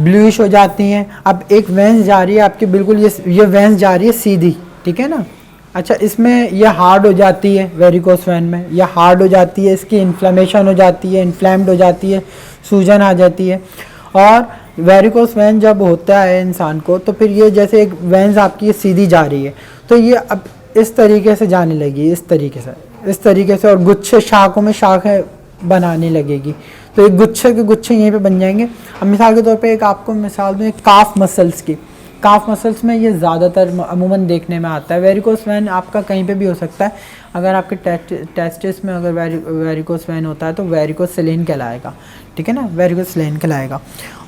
Bluish हो जाती हैं। अब एक वेंस जा रही है आपकी, बिल्कुल ये वेंस जा रही है सीधी, ठीक है ना। अच्छा, इसमें ये हार्ड हो जाती है, वेरिकोस वेन में ये हार्ड हो जाती है, इसकी इन्फ्लेमेशन हो जाती है, इन्फ्लेम्ड हो जाती है, सूजन आ जाती है। और वेरिकोस वेन जब होता है इंसान को, तो फिर ये जैसे एक वेंस आपकी सीधी जा रही है, तो ये अब इस तरीके से जाने लगी, इस तरीके से और गुच्छे, शाखों में शाखें बनाने लगेगी। तो एक गुच्छे के गुच्छे यहीं पे बन जाएंगे। अब मिसाल के तौर पे एक आपको मिसाल दूँ, एक काफ मसल्स की। काफ मसल्स में ये ज़्यादातर अमूमन देखने में आता है। वेरिकोस वेन आपका कहीं पे भी हो सकता है। अगर आपके टेस्टिस में अगर वेरिकोस वेन होता है तो वेरिकोस सेलेन कहलाएगा, ठीक है ना, वेरिकोस सेलेन कहलाएगा।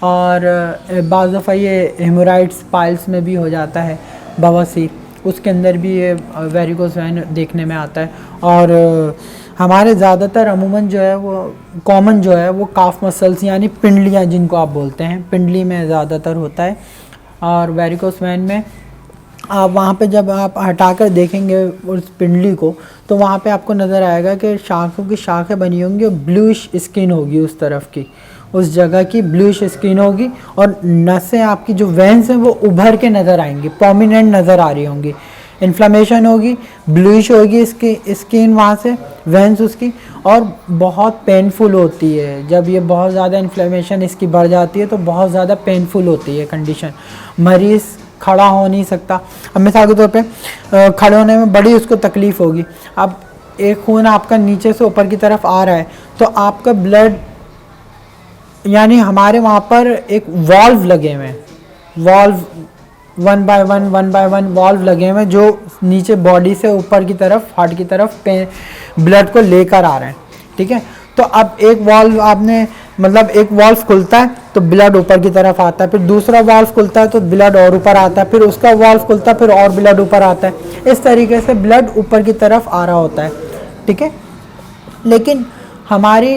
और बाज़ दफ़ा ये हेमोराइड्स पाइल्स में भी हो जाता है, बवासीर, उसके अंदर भी ये वेरिकोस वेन देखने में आता है। और हमारे ज़्यादातर अमूमन जो है वो कॉमन जो है वो काफ मसल्स यानी पिंडलियाँ जिनको आप बोलते हैं, पिंडली में ज़्यादातर होता है। और वेरिकोस वेन में आप वहाँ पे जब आप हटाकर देखेंगे उस पिंडली को, तो वहाँ पे आपको नज़र आएगा कि शाखों की शाखें बनी होंगी और ब्लूइश स्किन होगी उस तरफ की, उस जगह की ब्लूइश स्किन होगी। और नसें आपकी जो वेन्स हैं वो उभर के नज़र आएंगी, प्रोमिनेंट नज़र आ रही होंगी। इन्फ्लेमेशन होगी, ब्लूइश होगी इसकी स्किन वहाँ से, वेन्स उसकी, और बहुत पेनफुल होती है। जब ये बहुत ज़्यादा इन्फ्लेमेशन इसकी बढ़ जाती है तो बहुत ज़्यादा पेनफुल होती है कंडीशन, मरीज़ खड़ा हो नहीं सकता। अब मिसाल के तौर पे खड़े होने में बड़ी उसको तकलीफ़ होगी। अब एक खून आपका नीचे से ऊपर की तरफ आ रहा है, तो आपका ब्लड, यानी हमारे वहाँ पर एक वॉल्व लगे हुए हैं, valve one by one valve लगे हुए हैं जो नीचे बॉडी से ऊपर की तरफ, हार्ट की तरफ ब्लड को लेकर आ रहे हैं, ठीक है। तो अब एक वॉल्व आपने, मतलब एक वॉल्व खुलता है तो ब्लड ऊपर की तरफ आता है, फिर दूसरा वॉल्व खुलता है तो ब्लड और ऊपर आता है, फिर उसका वॉल्व खुलता है फिर और ब्लड ऊपर आता है। इस तरीके से ब्लड ऊपर की तरफ आ रहा होता है, ठीक है। लेकिन हमारी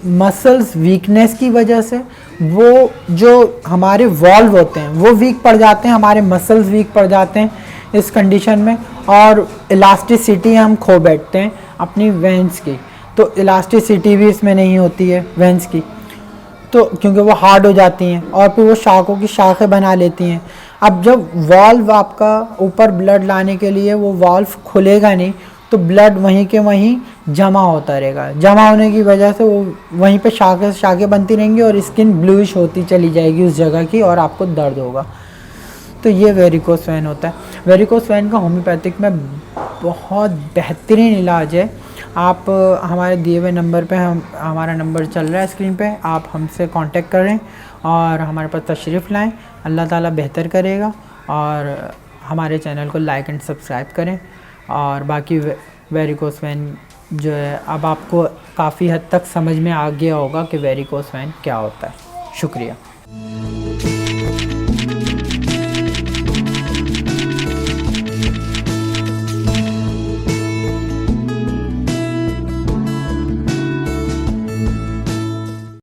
मसल्स वीकनेस की वजह से वो जो हमारे वॉल्व होते हैं वो वीक पड़ जाते हैं, हमारे मसल्स वीक पड़ जाते हैं इस कंडीशन में, और इलास्टिसिटी हम खो बैठते हैं अपनी वेंस की। तो इलास्टिसिटी भी इसमें नहीं होती है वेंस की, तो क्योंकि वो हार्ड हो जाती हैं और फिर वो शाखों की शाखें बना लेती हैं। अब जब वॉल्व आपका ऊपर ब्लड लाने के लिए वो वॉल्व खुलेगा नहीं, तो ब्लड वहीं के वहीं जमा होता रहेगा। जमा होने की वजह से वो वहीं पे शाखें बनती रहेंगी और स्किन ब्लूइश होती चली जाएगी उस जगह की, और आपको दर्द होगा। तो ये वेरिकोस वेन होता है। वेरिकोस वेन का होम्योपैथिक में बहुत बेहतरीन इलाज है। आप हमारे दिए हुए नंबर पे, हमारा नंबर चल रहा है स्क्रीन पे, आप हमसे कांटेक्ट करें और हमारे पास तशरीफ़ लाएं। अल्लाह ताला बेहतर करेगा। और हमारे चैनल को लाइक एंड सब्सक्राइब करें। और बाकी वेरिकोस वेन जो है अब आपको काफ़ी हद तक समझ में आ गया होगा कि वेरिकोस वेन क्या होता है। शुक्रिया।